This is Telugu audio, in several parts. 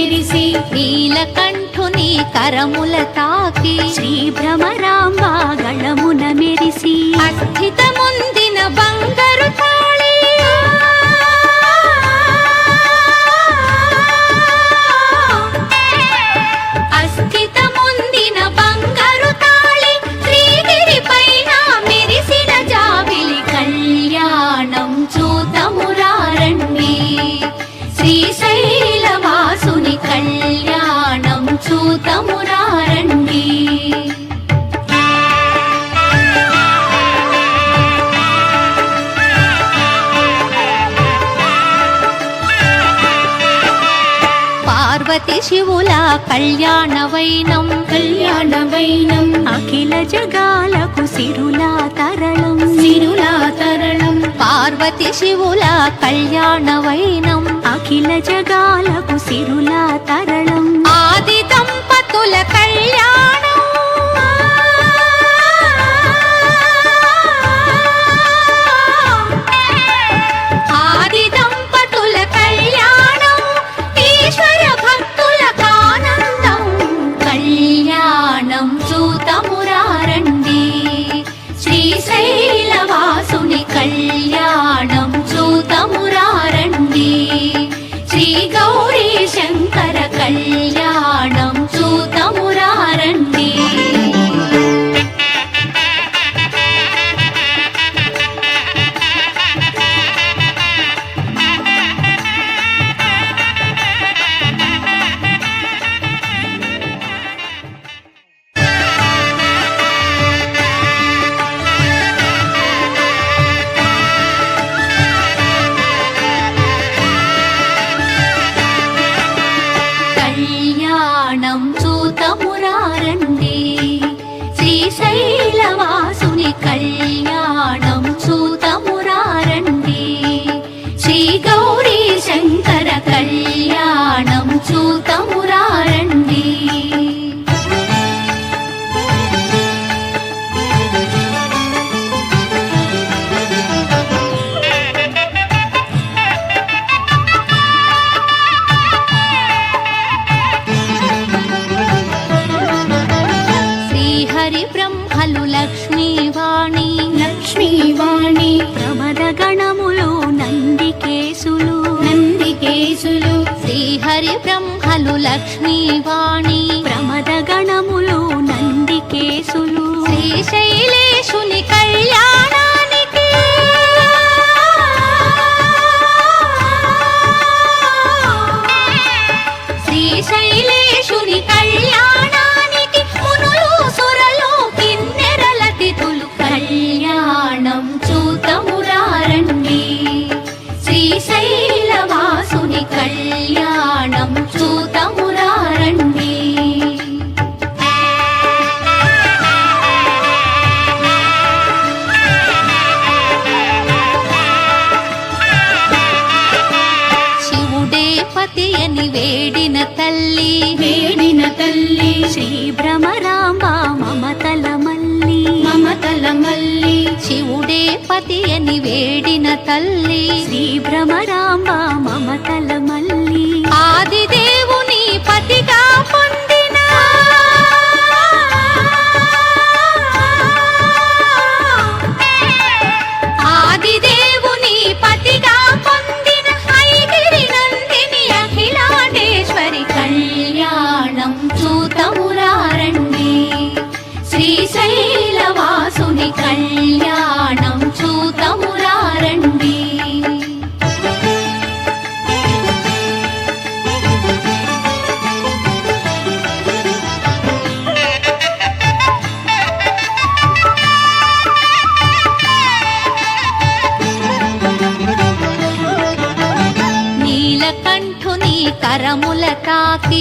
మెరిసి నీలకంఠుని కరముల తాకి శ్రీ భ్రమరాంబ గళమున మెరిసి అస్థితముందిన బంగారు తాళి అస్థితముందిన బంగారు తాళి శ్రీగిరి పైన మెరిసిన జాబిలి కళ్యాణం చూతమురారండి శ్రీశైలవాసుని కళ్యాణం చూతమురారండి పార్వతి శివుల కళ్యాణవైనం కళ్యాణవైనం అఖిల జగాలకు సిరులా తరళం సిరులా తరళం పార్వతి శివుల కళ్యాణవైనం అఖిల జగాలకు సిరులా తరళం ఆది దంపతుల కళ్యాణం ఆది దంపతుల కళ్యాణం ఈశ్వర భక్తులకు ఆనందం కళ్యాణం చూతమురారండి శ్రీశైలవాసుని కళ్యాణం చూతమురారండి శ్రీ గౌరీ శంకర కళ్యాణం చూతమురారండి కళ్యాణం చూతమురారండి శ్రీశైలవాసుని కళ్యాణం చూతమురారండి శ్రీ గౌరీ శంకర కళ్యాణం చూతమురారండి శ్రీహరి బ్రహ్మలు లక్ష్మీవాణి లక్ష్మీవాణి ప్రమద గణములు నందికేశులు నందికేశులు శ్రీహరి బ్రహ్మలు లక్ష్మీవాణి ప్రమద గణములు నందికేశులు శ్రీశైలేశుని కళ్యాణానికి శ్రీశైలేశుని కళ్యాణానికి మునులు సురలు కిన్నెరల తిథులు కళ్యాణం చూతమురారండి శ్రీశైలవాసుని కళ్యాణం చూతమురారండి శివుడే పతి అని వేడిన తల్లి శ్రీ భ్రమరాంబ మమతల మల్లి శివుడే పతి అని వేడిన తల్లి శ్రీ భ్రమరాంబ మమతల మల్లి ఆదిదేవుని పతిగా పొందిన ఆదిదేవుని పతిగా పొందిన ఐగిరి నందిని అఖిలాండేశ్వరి కళ్యాణం చూతమురారండి శ్రీశైలవాసుని కళ్యాణం చూతమురారండి నీలకంఠుని కరముల తాకి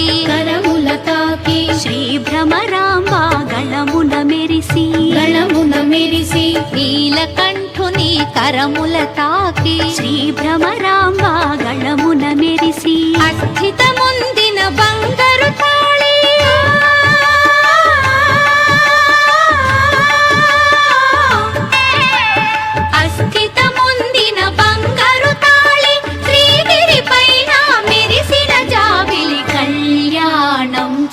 శ్రీ భ్రమరాంబ గళమున మెరిసి నీలకంఠుని కరముల తాకి శ్రీ భ్రమరాంబ గళమున మెరిసి అస్థితముందిన బంగారు తాళి అస్థితముందిన బంగారు తాళి శ్రీగిరి పైన మెరిసిన జాబిలి కళ్యాణం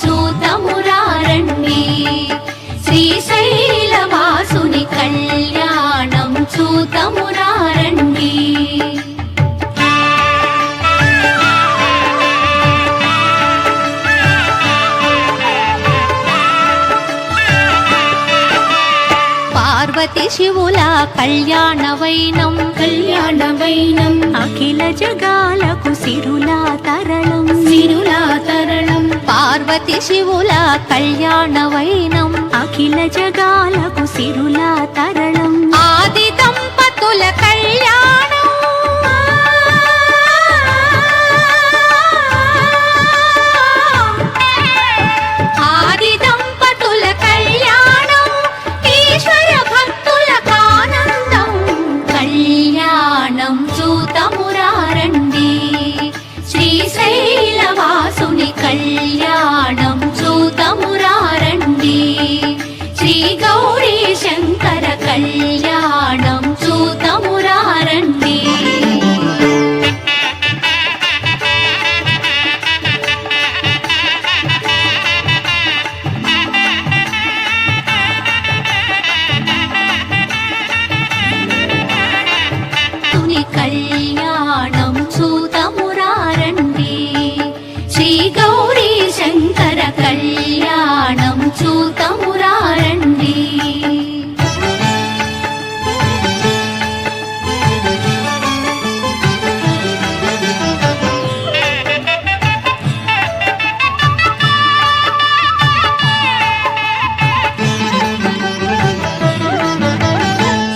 చూతమురారండి శ్రీశైలవాసుని కళ్యాణం చూతమురారండి పార్వతి శివుల కళ్యాణవైనం అఖిల జగాలకు సిరులా తరళం పార్వతి శివుల కళ్యాణవైనం అఖిల జగాలకు సిరులా తరళం ఆది దంపతుల కళ్యాణం ఆది దంపతుల కళ్యాణం ఈశ్వర భక్తులకు ఆనందం కళ్యాణం చూతమురారండి శ్రీశైలవాసుని కళ్యాణం చూతమురారండి శ్రీ గౌరీ శంకర కళ్యాణం చూతమురారండి సుని కళ్యాణం చూతమురారండి శ్రీ గౌరీ శంకర కళ్యాణం చూతమురారండి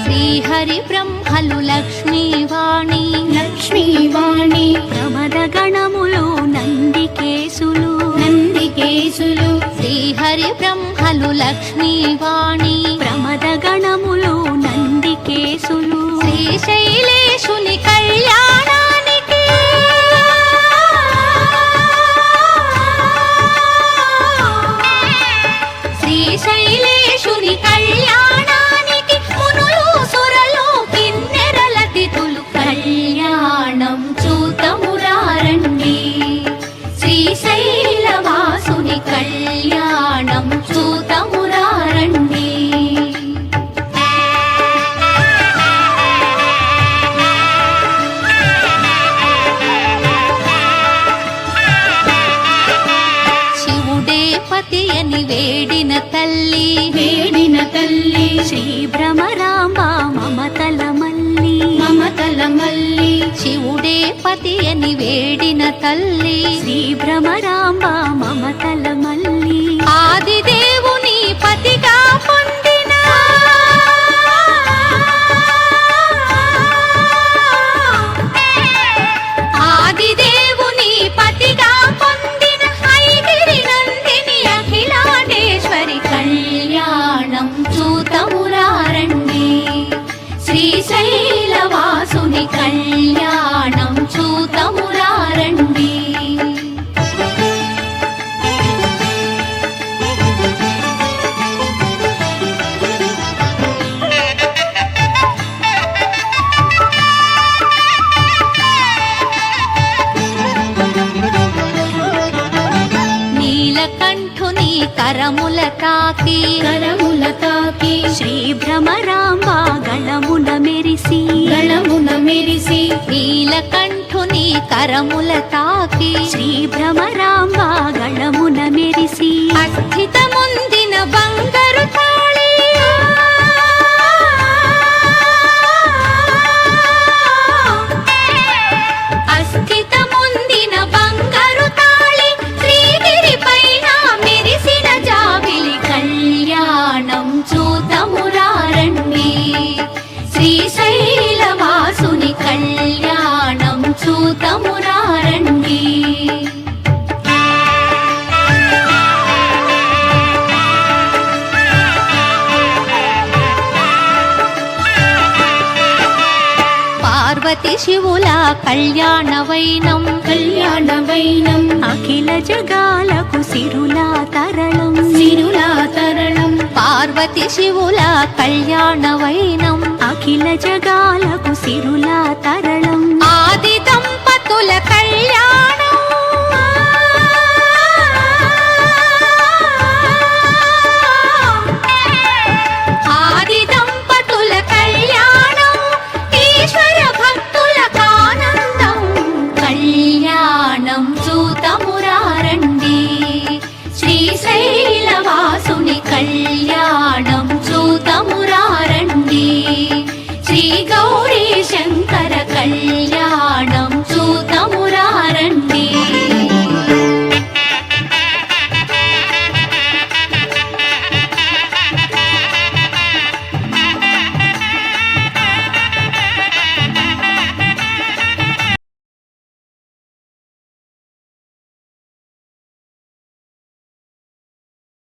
శ్రీహరి బ్రహ్మలు లక్ష్మీవాణి ప్రమద గణములు నందికేశులు శ్రీహరి బ్రహ్మలు లక్ష్మీవాణి ప్రమద గణములు నందికేశులు శ్రీశైలేశుని కళ్యాణానికి శ్రీశైలేశుని కళ్యాణానికి మునులు సురలు కిన్నెరల తిథులు కళ్యాణం చూతమురారండి శ్రీశైలవాసుని కళ్యాణం చూతమురారండి శివుడే పతి అని వేడిన తల్లి శ్రీ భ్రమరాంబ మమతల మల్లి శివుడే పతి అని వేడిన తల్లి శ్రీ భ్రమరాంబ మమతల మల్లి ఆది దేవుని పతిగా పొందిన ఆది దేవుని పతిగా పొందిన ఐగిరి నందిని అఖిలాండేశ్వరి కళ్యాణం చూతమురారండి శ్రీశైలవాసుని కళ్యాణం చూతమురారండి నీలకంఠుని కరముల తాకి శ్రీ భ్రమరాంబ గళమున మెరిసి నీలకంఠుని కరముల తాకి శ్రీ భ్రమరాంబ గళమున మెరిసి అస్థితముందిన బంగారు తాళి అస్థితముందిన బంగారు తాళి శ్రీగిరి పైన మెరిసిన జాబిలి కళ్యాణం చూతమురారండి శ్రీశైలవాసుని కళ్యాణం చూతమురారండి పార్వతి శివుల కళ్యాణవైనం అఖిల జగాలకు సిరులా తరళం పార్వతి శివుల కళ్యాణవైనం అఖిల జగాలకు సిరులా తరళం ఆది దంపతుల కళ్యాణం శ్రీశైలవాసుని కళ్యాణం